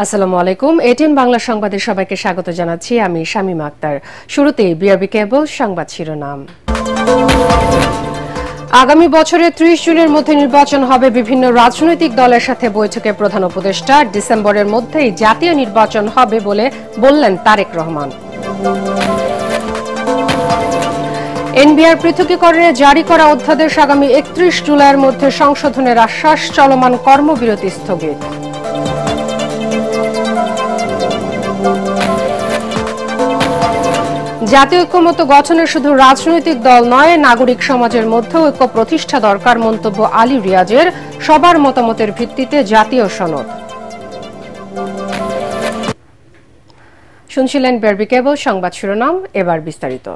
আসসালামু আলাইকুম। এটিএন বাংলা সংবাদে সবাইকে স্বাগত জানাচ্ছি। আমি শামীমা আক্তার। শুরুতেই বিআরবি কেবল সংবাদ শিরোনাম। আগামী বছরের ৩০ জুনের মধ্যে নির্বাচন হবে। বিভিন্ন রাজনৈতিক দলের সাথে বৈঠকে প্রধান উপদেষ্টা। ডিসেম্বরের মধ্যেই জাতীয় নির্বাচন হবে বলে বললেন তারেক রহমান। এনবিআর পৃথকীকরণে জারি করা অধ্যাদেশ আগামী ৩১ জুলাইয়ের মধ্যে সংশোধনের আশ্বাস। চলমান কর্মবিরতি স্থগিত। জাতীয় ঐক্যমত্য গঠনে শুধু রাজনৈতিক দল নয়, নাগরিক সমাজের মধ্যেও ঐক্য প্রতিষ্ঠা দরকার। মন্তব্য আলী রিয়াজের। সবার মতামতের ভিত্তিতে জাতীয় সনদ। শুনছিলেন বিআরবি কেবল সংবাদ শিরোনাম, এবার বিস্তারিত।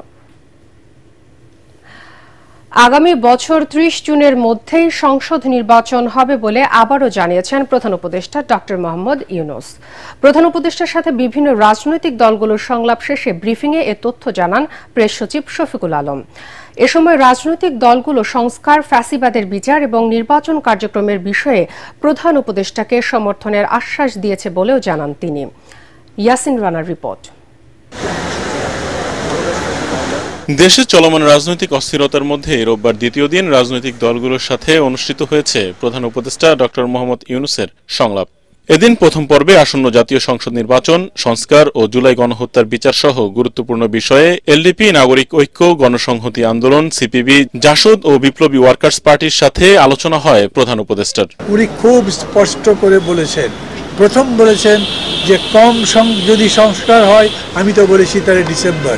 আগামী বছর ৩০ জুনের মধ্যেই সংসদ নির্বাচন হবে বলে আবারও জানিয়েছেন প্রধান উপদেষ্টা ডক্টর মোহাম্মদ ইউনূস। প্রধান উপদেষ্টার সাথে বিভিন্ন রাজনৈতিক দলগুলোর সংলাপ শেষে ব্রিফিংয়ে এ তথ্য জানান প্রেস সচিব শফিকুল আলম। এ সময় রাজনৈতিক দলগুলো সংস্কার, ফ্যাসিবাদের বিচার এবং নির্বাচন কার্যক্রমের বিষয়ে প্রধান উপদেষ্টাকে সমর্থনের আশ্বাস দিয়েছে বলেও জানান তিনি। ইয়াসিন রানার রিপোর্ট। দেশে চলমান রাজনৈতিক অস্থিরতার মধ্যে রোববার দ্বিতীয় দিন রাজনৈতিক দলগুলোর সাথে অনুষ্ঠিত হয়েছে প্রধান উপদেষ্টা ডক্টর মোহাম্মদ ইউনূসের সংলাপ। এদিন প্রথম পর্বে আসন্ন জাতীয় সংসদ নির্বাচন, সংস্কার ও জুলাই গণহত্যার বিচার সহ গুরুত্বপূর্ণ বিষয়ে এলডিপি, নাগরিক ঐক্য, গণসংহতি আন্দোলন, সিপিবি, জাসদ ও বিপ্লবী ওয়ার্কার্স পার্টির সাথে আলোচনা হয় প্রধান উপদেষ্টার। উনি খুব স্পষ্ট করে বলেছেন, প্রথম বলেছেন যে যদি সংস্কার হয়, আমি তো বলেছি তাহলে ডিসেম্বর,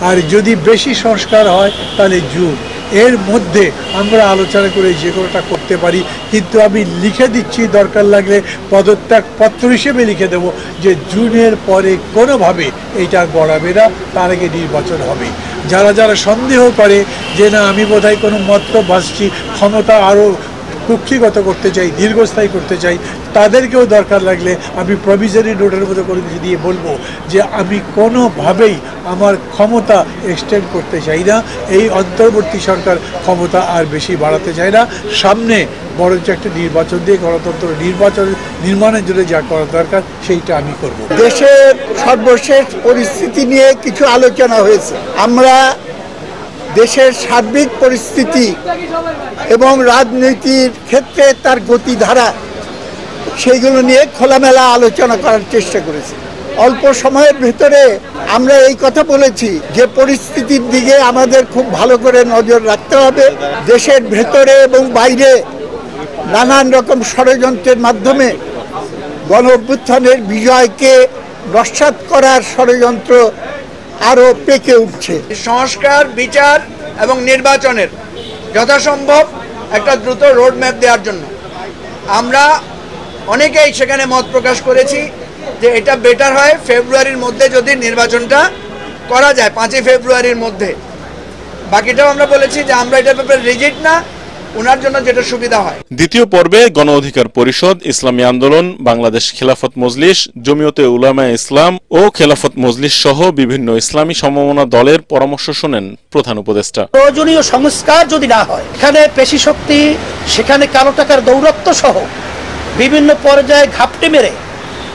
আর যদি বেশি সংস্কার হয় তাহলে জুন। এর মধ্যে আমরা আলোচনা করে যে কোনোটা করতে পারি, কিন্তু আমি লিখে দিচ্ছি, দরকার লাগলে পদত্যাগ পত্র হিসেবে লিখে দেব যে জুনের পরে কোনোভাবে এইটা গড়াবে না, তার আগে নির্বাচন হবে। যারা যারা সন্দেহ করে যে না আমি বোধহয় কোনো মতলব ভাসছি, ক্ষমতা আরও কুক্ষিগত করতে চাই, দীর্ঘস্থায়ী করতে চাই, তাদেরকেও দরকার লাগলে আমি প্রভিজনারি নোটের মতো করে দিয়ে বলবো যে আমি কোনোভাবেই আমার ক্ষমতা এক্সটেন্ড করতে চাই না। এই অন্তর্বর্তী সরকার ক্ষমতা আর বেশি বাড়াতে চায় না। সামনে বরঞ্চ একটা নির্বাচন দিয়ে গণতন্ত্র নির্মাণের জন্য যা করা দরকার সেইটা আমি করব। দেশের সর্বশেষ পরিস্থিতি নিয়ে কিছু আলোচনা হয়েছে। আমরা দেশের সার্বিক পরিস্থিতি এবং রাজনীতির ক্ষেত্রে তার গতিধারা, সেইগুলো নিয়ে খোলামেলা আলোচনা করার চেষ্টা করেছি। অল্প সময়ের ভেতরে আমরা এই কথা বলেছি যে পরিস্থিতির দিকে আমাদের খুব ভালো করে নজর রাখতে হবে। দেশের ভেতরে এবং বাইরে নানান রকম ষড়যন্ত্রের মাধ্যমে গণ অভ্যুত্থানের বিজয়কে নস্যাৎ করার ষড়যন্ত্র আরও পেকে উঠছে। সংস্কার, বিচার এবং নির্বাচনের যথাসম্ভব একটা দ্রুত রোডম্যাপ দেওয়ার জন্য আমরা অনেকেই সেখানে মত প্রকাশ করেছি যে এটা বেটার হয় ফেব্রুয়ারির মধ্যে যদি নির্বাচনটা করা যায়, 5 ফেব্রুয়ারির মধ্যে। বাকিটাও আমরা বলেছি যে আমরা এটার ব্যাপারে রিজিড না, ওনার জন্য যেটা সুবিধা হয়। দ্বিতীয় পর্বে গণ অধিকার পরিষদ, ইসলামী আন্দোলন, বাংলাদেশ খেলাফত মজলিস, জমিয়তে উলামায়ে ইসলাম ও খেলাফত মজলিস সহ বিভিন্ন ইসলামী সমমনা দলের পরামর্শ শোনেন প্রধান উপদেষ্টা। প্রয়োজনীয় সংস্কার যদি না হয়, এখানে পেশি শক্তি, সেখানে কালো টাকার দৌরত্ব সহ বিভিন্ন পর্যায়ে ঘাপটি মেরে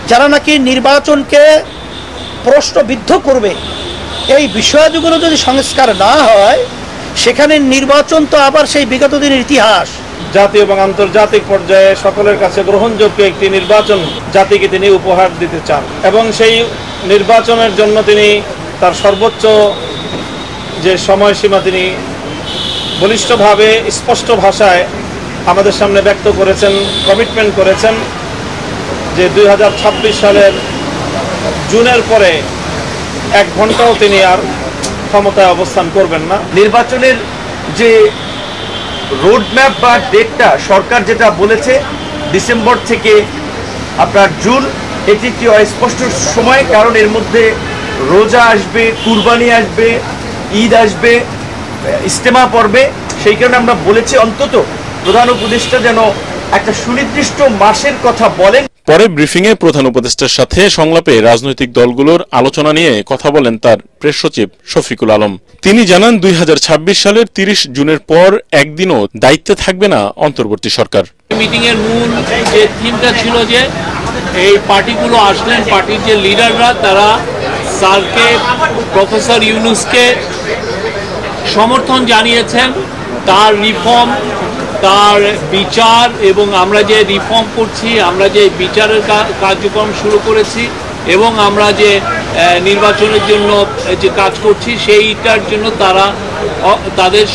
যারা নাকি নির্বাচনকে প্রশ্নবিদ্ধ করবে, এই বিষয়গুলো যদি সংস্কার না হয়, সেখানে নির্বাচন তো আবার সেই বিগত দিনের ইতিহাস। জাতীয় এবং আন্তর্জাতিক পর্যায়ে সকলের কাছে গ্রহণযোগ্য একটি নির্বাচন জাতিকে তিনি উপহার দিতে চান এবং সেই নির্বাচনের জন্য তিনি তার সর্বোচ্চ যে সময়সীমা তিনি বলিষ্ঠভাবে স্পষ্ট ভাষায় আমাদের সামনে ব্যক্ত করেছেন, কমিটমেন্ট করেছেন যে 2026 সালের জুনের পরে 1 ঘন্টাও তিনি আর ক্ষমতায় অবস্থান করবেন না। নির্বাচনের যে রোডম্যাপ বা ডেটটা সরকার যেটা বলেছে ডিসেম্বর থেকে আপনার জুন, এটি একটি অস্পষ্ট সময়, কারণ এর মধ্যে রোজা আসবে, কুরবানি আসবে, ঈদ আসবে, ইজতেমা পড়বে। সেই কারণে আমরা বলেছি অন্তত প্রধান উপদেষ্টা যেন একটা সুনির্দিষ্ট মাসের কথা বলেন। পরে ব্রিফিংয়ে প্রধান উপদেষ্টার সাথে সংলাপে রাজনৈতিক দলগুলোর আলোচনা নিয়ে কথা বলেন তার প্রেস সচিব শফিকুল আলম। তিনি জানান 2026 সালের 30 জুনের পর একদিনও দায়িত্বে থাকবে না অন্তর্বর্তী সরকার। মিটিং এর মূল যে থিমটা ছিল যে এই পার্টিগুলো আসলেন, পার্টির যে লিডাররা তারা স্যারকে, প্রফেসর ইউনূসকে সমর্থন জানিয়েছেন, তার রিফর্ম, তার বিচার, এবং আমরা যে রিফর্ম করছি, আমরা যে বিচারের কার্যক্রম শুরু করেছি এবং আমরা যে নির্বাচনের জন্য যে কাজ করছি সেইটার জন্য তারা তাদের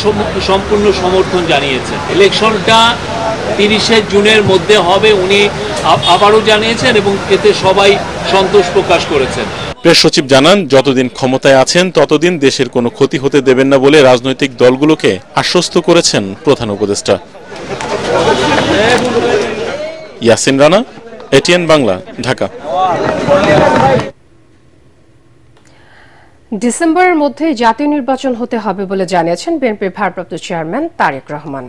সম্পূর্ণ সমর্থন জানিয়েছে। ইলেকশনটা 30শে জুনের মধ্যে হবে উনি আবারও জানিয়েছেন এবং এতে সবাই সন্তোষ প্রকাশ করেছেন। প্রেস সচিব জানান, যতদিন ক্ষমতায় আছেন ততদিন দেশের কোনো ক্ষতি হতে দেবেন না বলে রাজনৈতিক দলগুলোকে আশ্বস্ত করেছেন প্রধান উপদেষ্টা। ইয়াসিন রানা, এটিএন বাংলা, ঢাকা। ডিসেম্বরের মধ্যে জাতীয় নির্বাচন হতে হবে বলে জানিয়েছেন বিএনপির ভারপ্রাপ্ত চেয়ারম্যান তারেক রহমান।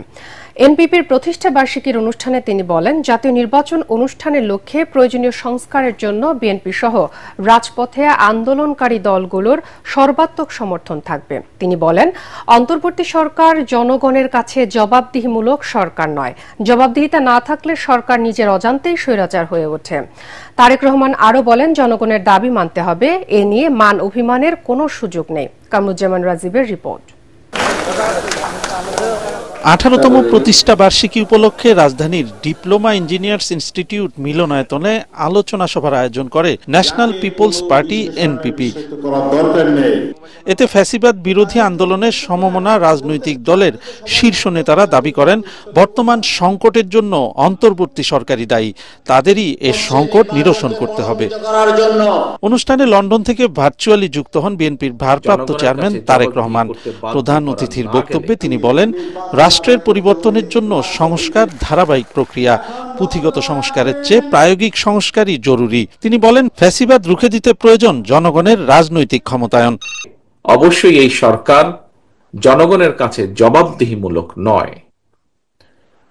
এনপিপির প্রতিষ্ঠা বার্ষিকীর অনুষ্ঠানে তিনি বলেন, জাতীয় নির্বাচন অনুষ্ঠানের লক্ষ্যে প্রয়োজনীয় সংস্কারের জন্য বিএনপি সহ রাজপথে আন্দোলনকারী দলগুলোর সর্বাত্মক সমর্থন থাকবে। তিনি বলেন, অন্তর্বর্তী সরকার জনগণের কাছে জবাবদিহিমূলক সরকার নয়। জবাবদিহিতা না থাকলে সরকার নিজের অজান্তেই স্বৈরাচার হয়ে ওঠে। তারেক রহমান আরও বলেন, জনগণের দাবি মানতে হবে, এ নিয়ে মান অভিমানের কোনো সুযোগ নেই। কামরুজ্জামান রাজীবের রিপোর্ট। 18তম প্রতিষ্ঠা বার্ষিকী উপলক্ষে রাজধানীর ডিপ্লোমা ইঞ্জিনিয়ার্স ইনস্টিটিউট মিলনায়তনে আলোচনা সভার আয়োজন করে ন্যাশনাল পিপলস পার্টি এনপিপি। এতে ফ্যাসিবাদ বিরোধী আন্দোলনের সমমনা রাজনৈতিক দলের শীর্ষ নেতারা দাবি করেন, বর্তমান সংকটের জন্য অন্তর্বর্তী সরকারই দায়ী, তাদেরই এ সংকট নিরসন করতে হবে। অনুষ্ঠানে লন্ডন থেকে ভার্চুয়ালি যুক্ত হন বিএনপির ভারপ্রাপ্ত চেয়ারম্যান তারেক রহমান। প্রধান অতিথির বক্তব্যে তিনি বলেন, রাষ্ট্রের পরিবর্তনের জন্য সংস্কার ধারাবাহিক প্রক্রিয়া, পুঁথিগত সংস্কারের চেয়ে প্রায়োগিক সংস্কারই জরুরি। তিনি বলেন, ফ্যাসিবাদ রুখে দিতে প্রয়োজন জনগণের রাজনৈতিক ক্ষমতায়ন। অবশ্যই এই সরকার জনগণের কাছে জবাবদিহিমূলক নয়।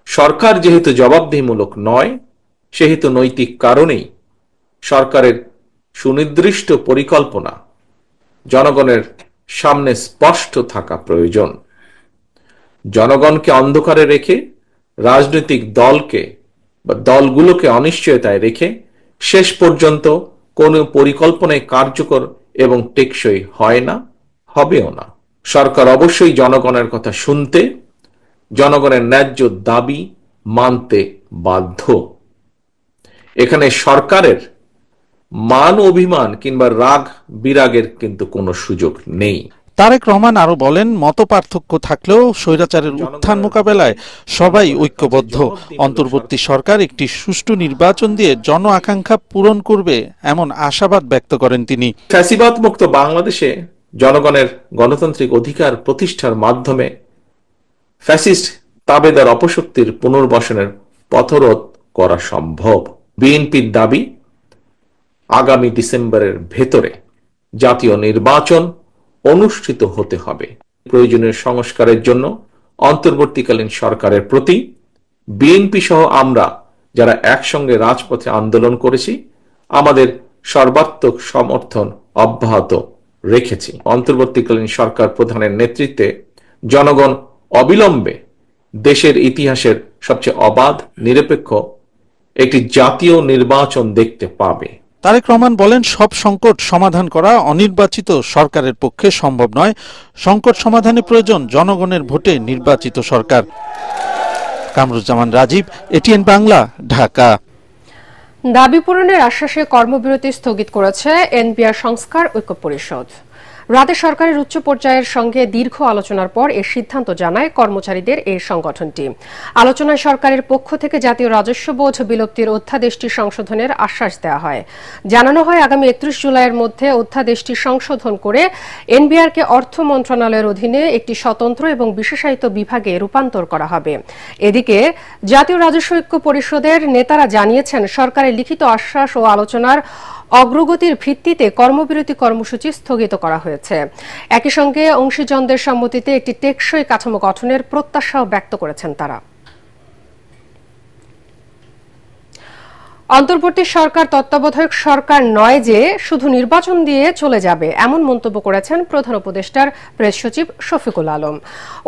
সরকার যেহেতু জবাবদিহিমূলক নয়, সেহেতু নৈতিক কারণেই সরকারের সুনির্দিষ্ট পরিকল্পনা জনগণের সামনে স্পষ্ট থাকা প্রয়োজন। জনগণকে অন্ধকারে রেখে, রাজনৈতিক দলকে বা দলগুলোকে অনিশ্চয়তায় রেখে শেষ পর্যন্ত কোনো পরিকল্পনায় কার্যকর এবং টেকসই হয় না, হবেও না। সরকার অবশ্যই জনগণের কথা শুনতে, জনগণের ন্যায্য দাবি মানতে বাধ্য। এখানে সরকারের মান অভিমান কিংবা রাগ বিরাগের কিন্তু কোনো সুযোগ নেই। তারেক রহমান আরো বলেন, মতপার্থক্য থাকলেও স্বৈরাচারের উত্থান মোকাবেলায় সবাই ঐক্যবদ্ধ। অন্তর্বর্তী সরকার একটি সুষ্ঠু নির্বাচন দিয়ে জন আকাঙ্ক্ষা পূরণ করবে এমন আশাবাদ ব্যক্ত করেন তিনি। ফ্যাসিবাদ মুক্ত বাংলাদেশে জনগণের গণতান্ত্রিক অধিকার প্রতিষ্ঠার মাধ্যমে ফ্যাসিস্ট তাবেদার অপশক্তির পুনর্বাসনের পথরোধ করা সম্ভব। বিএনপির দাবি, আগামী ডিসেম্বরের ভেতরে জাতীয় নির্বাচন অনুষ্ঠিত হতে হবে। প্রয়োজনীয় সংস্কারের জন্য অন্তর্বর্তীকালীন সরকারের প্রতি বিএনপি সহ আমরা যারা একসঙ্গে রাজপথে আন্দোলন করেছি, আমাদের সর্বাত্মক সমর্থন অব্যাহত রেখেছি। অন্তর্বর্তীকালীন সরকার প্রধানের নেতৃত্বে জনগণ অবিলম্বে দেশের ইতিহাসের সবচেয়ে অবাধ, নিরপেক্ষ একটি জাতীয় নির্বাচন দেখতে পাবে। তারেক রহমান বলেন, সব সংকট সমাধান করা অনির্বাচিত সরকারের পক্ষে সম্ভব নয়। সংকট সমাধানে প্রয়োজন জনগণের ভোটে নির্বাচিত সরকার। কামরুজ্জামান রাজীব, এটিএন বাংলা, ঢাকা। দাবি পূরণের আশ্বাসে কর্মবিরতি স্থগিত করেছে এনবিআর সংস্কার ঐক্য পরিষদ। রাতে সরকারের উচ্চ পর্যায়ের সঙ্গে দীর্ঘ আলোচনার পর এ সিদ্ধান্ত জানায় কর্মচারীদের এই সংগঠনটি। আলোচনায় সরকারের পক্ষ থেকে জাতীয় রাজস্ব বোর্ড বিলুপ্তির অধ্যাদেশটি সংশোধনের আশ্বাস দেওয়া হয়। জানানো হয়, আগামী 31 জুলাইয়ের মধ্যে অধ্যাদেশটি সংশোধন করে এনবিআরকে অর্থ মন্ত্রণালয়ের অধীনে একটি স্বতন্ত্র এবং বিশেষায়িত বিভাগে রূপান্তর করা হবে। এদিকে জাতীয় রাজস্ব ঐক্য পরিষদের নেতারা জানিয়েছেন, সরকারের লিখিত আশ্বাস ও আলোচনার অগ্রগতির ভিত্তিতে কর্মবিরতি কর্মসূচি স্থগিত করা হয়েছে। একই সঙ্গে অংশীজনদের সম্মতিতে একটি টেকসই কাঠামো গঠনের প্রত্যাশাও ব্যক্ত করেছেন তারা। অন্তর্বর্তী সরকার তত্ত্বাবধায়ক সরকার নয় যে শুধু নির্বাচন দিয়ে চলে যাবে এমন মন্তব্য করেছেন প্রধান উপদেষ্টার প্রেস সচিব শফিকুল আলম।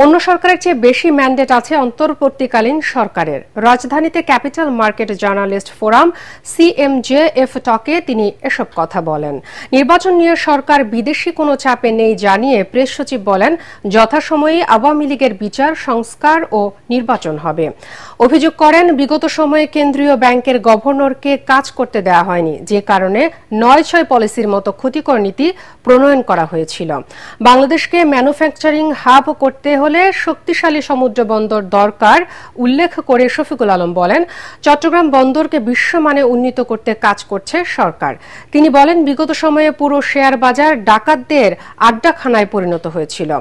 অন্য সরকারের চেয়ে বেশি ম্যান্ডেট আছে অন্তর্বর্তীকালীন সরকারের। রাজধানীতে capital market journalist forum CMJF টকে তিনি এসব কথা বলেন। নির্বাচন নিয়ে সরকার বিদেশি কোনো চাপে নেই জানিয়ে প্রেস সচিব বলেন, যথাসময়ে আওয়ামী লীগের বিচার, সংস্কার ও নির্বাচন হবে। অভিযোগ করেন, বিগত সময়ে কেন্দ্রীয় ব্যাংকের গভর্নরকে কাজ করতে দেওয়া হয়নি, যে কারণে ৯/৬ পলিসির মতো ক্ষতিকর নীতি প্রণয়ন করা হয়েছিল। বাংলাদেশকে ম্যানুফ্যাকচারিং হাব করতে হলে শক্তিশালী সমুদ্র বন্দর দরকার উল্লেখ করে শফিকুল আলম বলেন, চট্টগ্রাম বন্দরকে বিশ্বমানে উন্নীত করতে কাজ করছে সরকার। তিনি বলেন, বিগত সময়ে পুরো শেয়ার বাজার ডাকাতদের আড্ডাখানায় পরিণত হয়েছিল।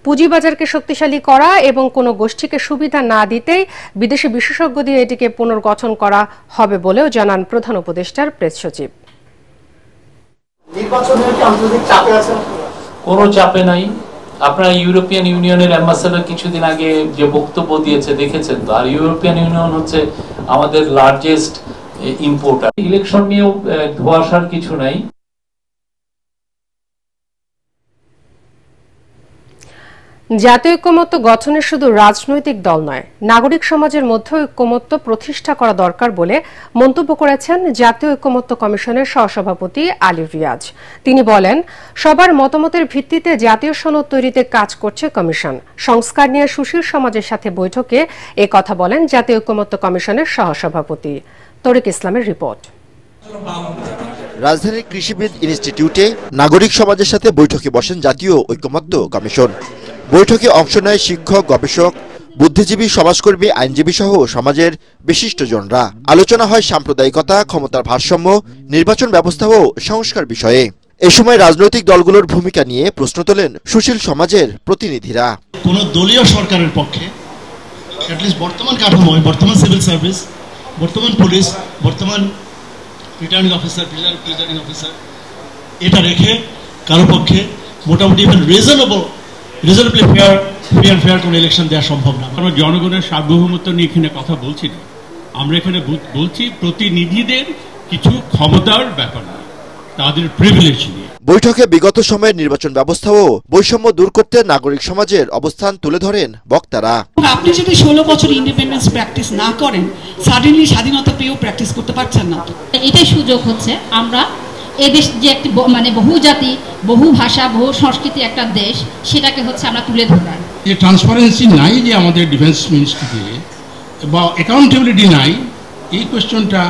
পুঁজিবাজারকে শক্তিশালী করা এবং কোনো গোষ্ঠীকে সুবিধা না দিতেই বিদেশি বিশেষজ্ঞ দিয়ে এটিকে পুনর্গঠন করা হবে বলেও জানান প্রধান উপদেষ্টার প্রেস সচিব। কোনো চাপে নাই। আপনারা ইউরোপিয়ান ইউনিয়নের অ্যাম্বাসেডর কিছুদিন আগে যে বক্তব্য দিয়েছে দেখেছেন তো। আর ইউরোপিয়ান ইউনিয়ন হচ্ছে আমাদের লার্জেস্ট ইম্পোর্টার। ইলেকশন নিয়েও ধোঁয়াশার কিছু নাই। জাতীয় ঐক্যমত্য গঠনের শুধু রাজনৈতিক দল নয়, নাগরিক সমাজের মধ্যে ঐক্যমত্য প্রতিষ্ঠা করা দরকার বলে মন্তব্য করেছেন জাতীয় ঐক্যমত্য কমিশনের সহসভাপতি আলী রিয়াজ। তিনি বলেন, সবার মতামতের ভিত্তিতে জাতীয় সনদ তৈরিতে কাজ করছে কমিশন। সংস্কার নিয়ে সুশীল সমাজের সাথে বৈঠকে এ কথা বলেন জাতীয় ঐক্যমত্য কমিশনের সহসভাপতি। তরিক ইসলামের রিপোর্ট। রাজধানীর কৃষিবিদ ইনস্টিটিউটে নাগরিক সমাজের সাথে বৈঠকে বসেন জাতীয় ঐক্যমত্য কমিশন। বৈঠকে অংশ নেয় শিক্ষক, গবেষক, বুদ্ধিজীবী, সমাজকর্মী, আইনজীবী সহ সমাজের বিশিষ্টজনরা। আলোচনা হয় সাম্প্রদায়িকতা, ক্ষমতার ভারসাম্য, নির্বাচন ব্যবস্থা ও সংস্কার বিষয়ে। এ সময় রাজনৈতিক দলগুলোর ভূমিকা নিয়ে প্রশ্ন তোলেন সুশীল সমাজের প্রতিনিধিরা। কোন দলীয় সরকারের পক্ষে বর্তমান কাঠামোয়, বর্তমান সিভিল সার্ভিস, বর্তমান পুলিশ, বর্তমান রিটার্নিং অফিসার, প্রিজাইডিং অফিসার, এটা রেখে কারো পক্ষে মোটামুটি রিজনেবলি ফেয়ার কোনো ইলেকশন দেওয়া সম্ভব না। আমরা জনগণের সার্বভৌমত্ব নিয়ে এখানে কথা বলছি না, আমরা এখানে বলছি প্রতিনিধিদের কিছু ক্ষমতার ব্যাপার না, তাদের প্রিভিলেজ নিয়ে। বৈঠকে বিগত সময়ের নির্বাচন ব্যবস্থা ও বৈষম্য দূর করতে নাগরিক সমাজের অবস্থান তুলে ধরেন বক্তারা। আপনি যদি 16 বছর ইন্ডিপেন্ডেন্স প্র্যাকটিস না করেন, সাডেনলি স্বাধীনতা পেয়েও প্র্যাকটিস করতে পারছেন না। এটাই সুযোগ হচ্ছে, আমরা এদেশ যে একটি বহু জাতি, বহু ভাষা, বহু সংস্কৃতি একটা দেশ, সেটাকে হচ্ছে আমরা তুলে ধরার। যে ট্রান্সপারেন্সি নাই যে আমাদের ডিফেন্স মিনিস্ট্রিতে বা অ্যাকাউন্টেবিলিটি নাই, এই কোয়েশ্চনটা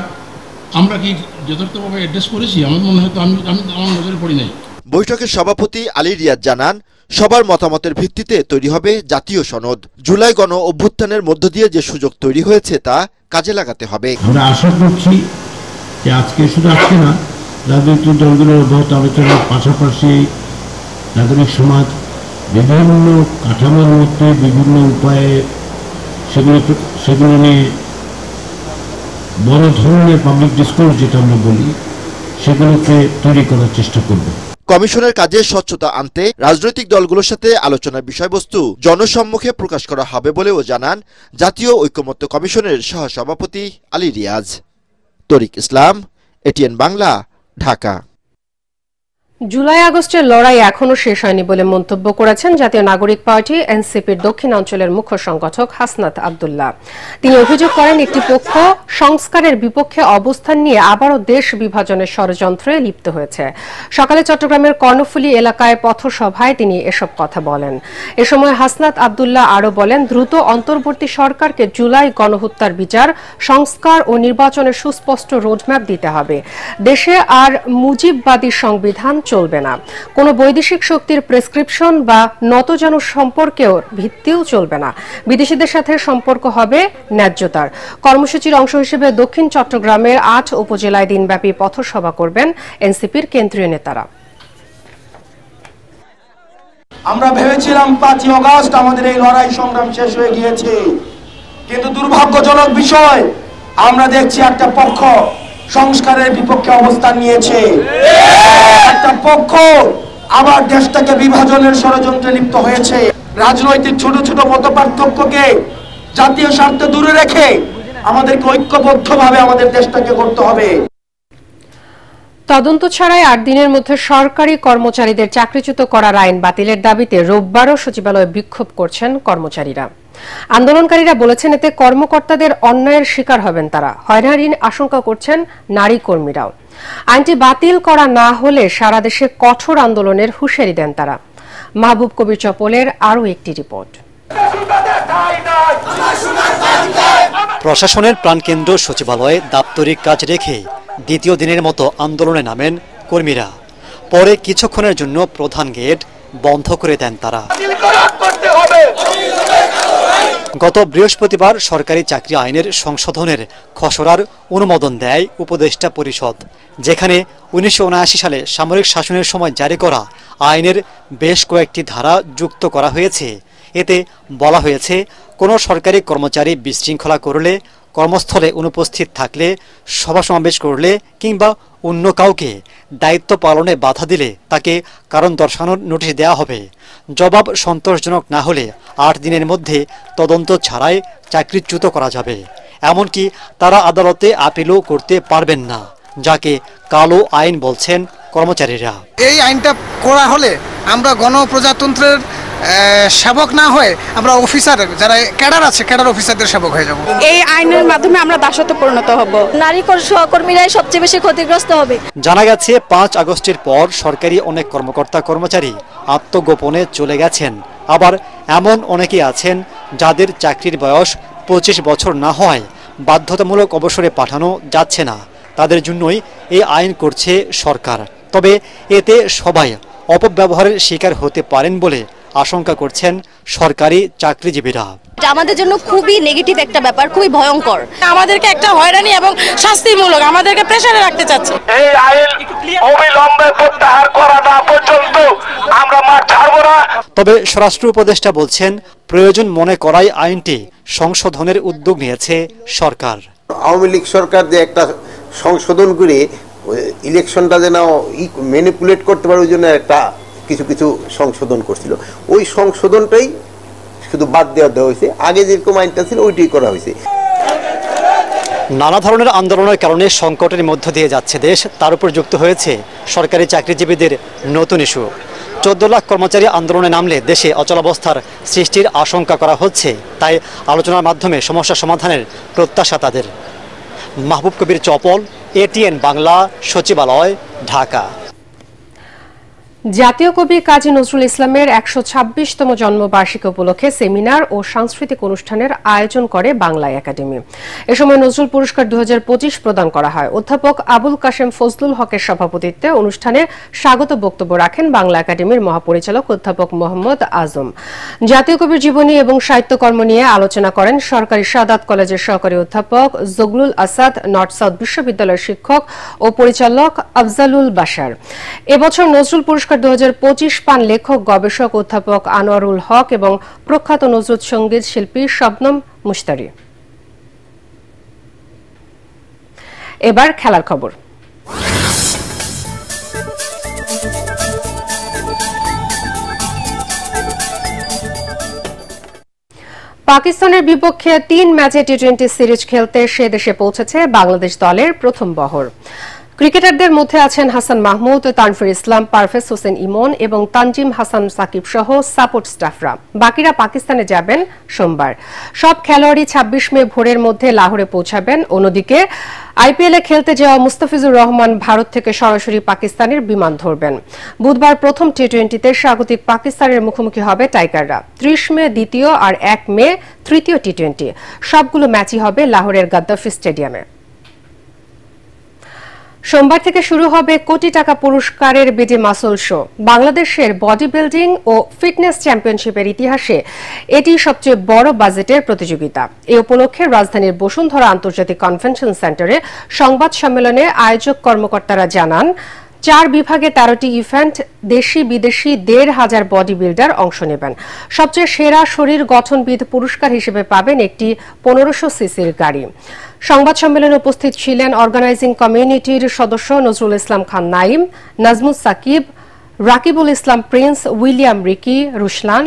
আমরা কি যথার্থভাবে অ্যাড্রেস করেছি? আমার মনে হয় তো আমি আমার নজরে পড়ি নাই। বৈঠকের সভাপতি আলী রিয়াজ জানান, সবার মতামতের ভিত্তিতে তৈরি হবে জাতীয় সনদ। জুলাই গণ অভ্যুত্থানের মধ্য দিয়ে যে সুযোগ তৈরি হয়েছে তা কাজে লাগাতে হবে। আমরা আশা করছি যে আজকে না, রাজনৈতিক দলগুলোর অব্যাহত আলোচনার পাশাপাশি নাগরিক সমাজ বিভিন্ন কাঠামোর মধ্যে বিভিন্ন উপায়ে সেগুলো নিয়ে বড় ধরনের পাবলিক ডিসকোর্স যেটা আমরা বলি, সেগুলোকে তৈরি করার চেষ্টা করব। কমিশনের কাজে স্বচ্ছতা আনতে রাজনৈতিক দলগুলোর সাথে আলোচনার বিষয়বস্তু জনসম্মুখে প্রকাশ করা হবে বলেও জানান জাতীয় ঐক্যমত্য কমিশনের সহসভাপতি আলী রিয়াজ। তরিক ইসলাম, এটিএন বাংলা, ঢাকা। জুলাই আগস্টের লড়াই এখনো শেষ হয়নি বলে মন্তব্য করেছেন জাতীয় নাগরিক পার্টি এনসিপির দক্ষিণাঞ্চলের মুখ্য সংগঠক হাসনাত আব্দুল্লাহ। তিনি অভিযোগ করেন, একটি পক্ষ সংস্কারের বিপক্ষে অবস্থান নিয়ে আবারও দেশ বিভাজনের ষড়যন্ত্রে লিপ্ত হয়েছে। সকালে চট্টগ্রামের কর্ণফুলী এলাকায় পথসভায় তিনি এসব কথা বলেন। এ সময় হাসনাত আব্দুল্লাহ আরও বলেন, দ্রুত অন্তর্বর্তী সরকারকে জুলাই গণহত্যার বিচার, সংস্কার ও নির্বাচনের সুস্পষ্ট রোডম্যাপ দিতে হবে। দেশে আর মুজিববাদী সংবিধান চলবে না। কোনো বৈদেশিক শক্তির প্রেসক্রিপশন বা নতজানু সম্পর্কেও ভিত্তিও চলবে না। বিদেশিদের সাথে সম্পর্ক হবে ন্যায্যতার। কর্মসূচির অংশ হিসেবে দক্ষিণ চট্টগ্রামের 8 উপজেলায় দিনব্যাপী পথসভা করবেন এনসিপির কেন্দ্রীয় নেতারা। আমরা ভেবেছিলাম 5ই আগস্ট আমাদের এই লড়াই সংগ্রাম শেষ হয়ে গিয়েছে, কিন্তু দুর্ভাগ্যজনক বিষয়, আমরা দেখছি একটা পক্ষ সংস্কারের বিপক্ষে অবস্থান নিয়েছে, একটা পক্ষ আবার দেশটাকে বিভাজনের ষড়যন্ত্রে লিপ্ত হয়েছে। রাজনৈতিক ছোট ছোট মতপার্থক্যকে জাতীয় স্বার্থে দূরে রেখে আমাদেরকে ঐক্যবদ্ধভাবে আমাদের দেশটাকে করতে হবে। তদন্ত ছাড়াই 8 দিনের মধ্যে সরকারি কর্মচারীদের চাকরিচ্যুত করার আইন বাতিলের দাবিতে রোববারও সচিবালয়ে বিক্ষোভ করছেন কর্মচারীরা। আন্দোলনকারীরা বলেছেন এতে কর্মকর্তাদের অন্যায়ের শিকার হবেন তারা। হয়রানির আশঙ্কা করছেন নারী কর্মীরাও। আইনটি বাতিল করা না হলে সারা দেশে কঠোর আন্দোলনের হুঁশিয়ারি দেন তারা। মাহবুব কবির চপলের আরও একটি রিপোর্ট। প্রশাসনের প্রাণকেন্দ্র সচিবালয়ে দাপ্তরিক কাজ রেখে দ্বিতীয় দিনের মতো আন্দোলনে নামেন কর্মীরা। পরে কিছুক্ষণের জন্য প্রধান গেট বন্ধ করে দেন তারা। গত বৃহস্পতিবার সরকারি চাকরি আইনের সংশোধনের খসড়ার অনুমোদন দেয় উপদেষ্টা পরিষদ, যেখানে 1979 সালে সামরিক শাসনের সময় জারি করা আইনের বেশ কয়েকটি ধারা যুক্ত করা হয়েছে। এতে বলা হয়েছে, কোনো সরকারি কর্মচারী বিশৃঙ্খলা করলে, কর্মস্থলে অনুপস্থিত থাকলে, সভা সমাবেশ করলে কিংবা অন্য কাউকে দায়িত্ব পালনে বাধা দিলে তাকে কারণ দর্শানোর নোটিশ দেওয়া হবে। জবাব সন্তোষজনক না হলে 8 দিনের মধ্যে তদন্ত ছাড়াই চাকরিচ্যুত করা যাবে। এমনকি তারা আদালতে আপিলও করতে পারবেন না, যাকে কালো আইন বলছেন কর্মচারীরা। এই আইনটা করা হলে আমরা গণপ্রজাতন্ত্রের সেবক না হয়ে আমরা অফিসার, যারা ক্যাডার আছে ক্যাডার অফিসারদের সেবক হয়ে যাব। এই আইনের মাধ্যমে আমরা দাসত্বে পরিণত হব। নারী সহকর্মীরাই সবচেয়ে বেশি ক্ষতিগ্রস্ত হবে। জানা গেছে 5 আগস্টের পর সরকারি অনেক কর্মকর্তা কর্মচারী আত্মগোপনে চলে গেছেন। আবার এমন অনেকেই আছেন যাদের চাকরির বয়স 25 বছর না হয় বাধ্যতামূলক অবসরে পাঠানো যাচ্ছে না। তাদের জন্যই এই আইন করছে সরকার। তবে এতে সবাই অপব্যবহারের শিকার হতে পারেন বলে আশঙ্কা করছেন সরকারি চাকরিজীবীরা। আমাদের জন্য খুবই নেগেটিভ একটা ব্যাপার, খুবই ভয়ঙ্কর। আমাদেরকে একটা হয়রানি এবং শাস্তিমূলক, আমাদেরকে প্রেসারে রাখতে চাচ্ছে। এই আইন অবিলম্বে প্রত্যাহার করা না পর্যন্ত আমরা মাঠ ছাড়ব না। তবে স্বরাষ্ট্র উপদেষ্টা বলছেন, প্রয়োজন মনে করাই আইনটি সংশোধনের উদ্যোগ নিয়েছে সরকার। আওয়ামী লীগ সরকার যে একটা সংশোধন করে ইলেকশনটা যেন ম্যানিপুলেট করতে পারে, ওই জন্য একটা কিছু কিছু সংশোধন করছিল। ওই সংশোধনটাই শুধু বাদ দেওয়া হয়েছে, আগে যেরকম আইনটা ছিল ওইটাই করা হয়েছে। নানা ধরনের আন্দোলনের কারণে সংকটের মধ্য দিয়ে যাচ্ছে দেশ, তার উপর যুক্ত হয়েছে সরকারি চাকরিজীবীদের নতুন ইস্যু। 14 লাখ কর্মচারী আন্দোলনে নামলে দেশে অচলাবস্থার সৃষ্টির আশঙ্কা করা হচ্ছে। তাই আলোচনার মাধ্যমে সমস্যা সমাধানের প্রত্যাশা তাদের। মাহবুব কবির চপল, ATN বাংলা, সচিবালয়, ঢাকা। জাতীয় কবি কাজী নজরুল ইসলামের 126তম জন্মবার্ষিকী উপলক্ষে সেমিনার ও সাংস্কৃতিক অনুষ্ঠানের আয়োজন করে বাংলা একাডেমি। এ সময় নজরুল পুরস্কার 2025 প্রদান করা হয়। অধ্যাপক আবুল কাশেম ফজলুল হকের সভাপতিত্বে অনুষ্ঠানে স্বাগত বক্তব্য রাখেন বাংলা একাডেমির মহাপরিচালক অধ্যাপক মোহাম্মদ আজম। জাতীয় কবির জীবনী এবং সাহিত্যকর্ম নিয়ে আলোচনা করেন সরকারি সাদাত কলেজের সহকারী অধ্যাপক জগলুল আসাদ, নর্থ সাউথ বিশ্ববিদ্যালয়ের শিক্ষক ও পরিচালক আফজালুল বাশার। এবছর নজরুল পুরস্কার 2025 পান লেখক গবেষক অধ্যাপক আনোয়ারুল হক এবং প্রখ্যাত নজরুল সঙ্গীত শিল্পী শবনম মুশতারি। এবার খেলার খবর। পাকিস্তানের বিপক্ষে 3 ম্যাচে টি20 সিরিজ খেলতে সে দেশে পৌঁছেছে বাংলাদেশ দলের প্রথম বহর। ক্রিকেটারদের মধ্যে আছেন হাসান মাহমুদ, তানফির ইসলাম, পারভেজ হোসেন ইমন এবং তানজিম হাসান সাকিব সহ সাপোর্ট স্টাফরা। বাকিরা পাকিস্তানে যাবেন সোমবার। সব খেলোয়াড়ই 26 মে ভোরের মধ্যে লাহোরে পৌঁছাবেন। অন্যদিকে আইপিএলে খেলতে যাওয়া মুস্তাফিজুর রহমান ভারত থেকে সরাসরি পাকিস্তানের বিমান ধরবেন। বুধবার প্রথম টি20তে স্বাগতিক পাকিস্তানের মুখোমুখি হবে টাইগাররা। 30 মে দ্বিতীয় আর 1 মে তৃতীয় টি20। সবগুলো ম্যাচই হবে লাহোরের গাদ্দাফি স্টেডিয়ামে। সোমবার থেকে শুরু হবে কোটি টাকা পুরস্কারের বিজে মাসুল শো। বাংলাদেশের বডি বিল্ডিং ও ফিটনেস চ্যাম্পিয়নশিপের ইতিহাসে এটি সবচেয়ে বড় বাজেটের প্রতিযোগিতা। এ উপলক্ষে রাজধানীর বসুন্ধরা আন্তর্জাতিক কনভেনশন সেন্টারে সংবাদ সম্মেলনে আয়োজক কর্মকর্তারা জানান, 4 বিভাগে 13টি ইভেন্ট, দেশি বিদেশি 1,500 বডি বিল্ডার অংশ নেবেন। সবচেয়ে সেরা শরীর গঠনবিদ পুরস্কার হিসেবে পাবেন একটি 1500 সিসির গাড়ি। সংবাদ সম্মেলনে উপস্থিত ছিলেন অর্গানাইজিং কমিউনিটির সদস্য Nazrul Islam Khan Naim, Nazmus Sakib, Rakibul Islam Prince, William Ricky, Ruslan,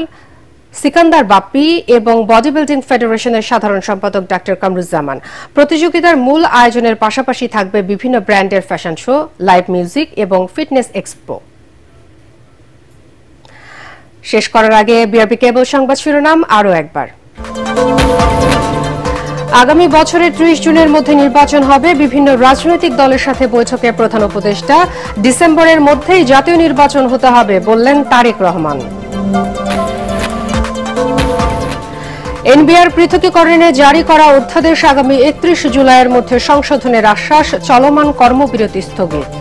Sikandar Bappi এবং বডি বিল্ডিং ফেডারেশনের সাধারণ সম্পাদক ডাক্তার কামরুজ্জামান। প্রতিযোগিতার মূল আয়োজনের পাশাপাশি থাকবে বিভিন্ন ব্র্যান্ডের ফ্যাশন শো, লাইভ মিউজিক এবং ফিটনেস এক্সপো। শেষ করার আগে বিআরবি কেবল সংবাদ শিরোনাম আরও একবার। আগামী বছরের ৩০ জুনের মধ্যে নির্বাচন হবে। বিভিন্ন রাজনৈতিক দলের সাথে বৈঠকে প্রধান উপদেষ্টা। ডিসেম্বরের মধ্যেই জাতীয় নির্বাচন হতে হবে বললেন তারেক রহমান। এনবিআর পৃথকীকরণে জারি করা অধ্যাদেশ আগামী ৩১ জুলাইয়ের মধ্যে সংশোধনের আশ্বাস। চলমান কর্মবিরতি স্থগিত।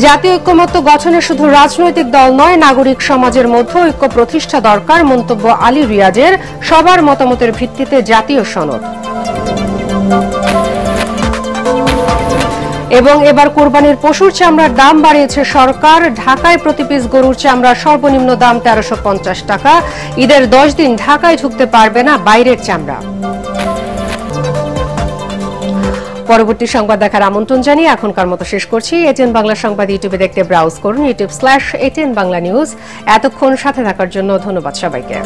জাতীয় ঐক্যমত্য গঠনে শুধু রাজনৈতিক দল নয়, নাগরিক সমাজের মধ্যে ঐক্য প্রতিষ্ঠা দরকার। মন্তব্য আলী রিয়াজের। সবার মতামতের ভিত্তিতে জাতীয় সনদ। এবং এবার কোরবানির পশুর চামড়ার দাম বাড়িয়েছে সরকার। ঢাকায় প্রতি পিস গরুর চামড়ার সর্বনিম্ন দাম ১৩৫০ টাকা। ঈদের ১০ দিন ঢাকায় ঢুকতে পারবে না বাইরের চামড়া। পরবর্তী সংবাদ দেখার আমন্ত্রণ জানিয়ে এখনকার মতো শেষ করছি। এটিএন বাংলা সংবাদ ইউটিউবে দেখতে ব্রাউজ করুন youtube/ATN বাংলা নিউজ। এতক্ষণ সাথে থাকার জন্য ধন্যবাদ সবাইকে।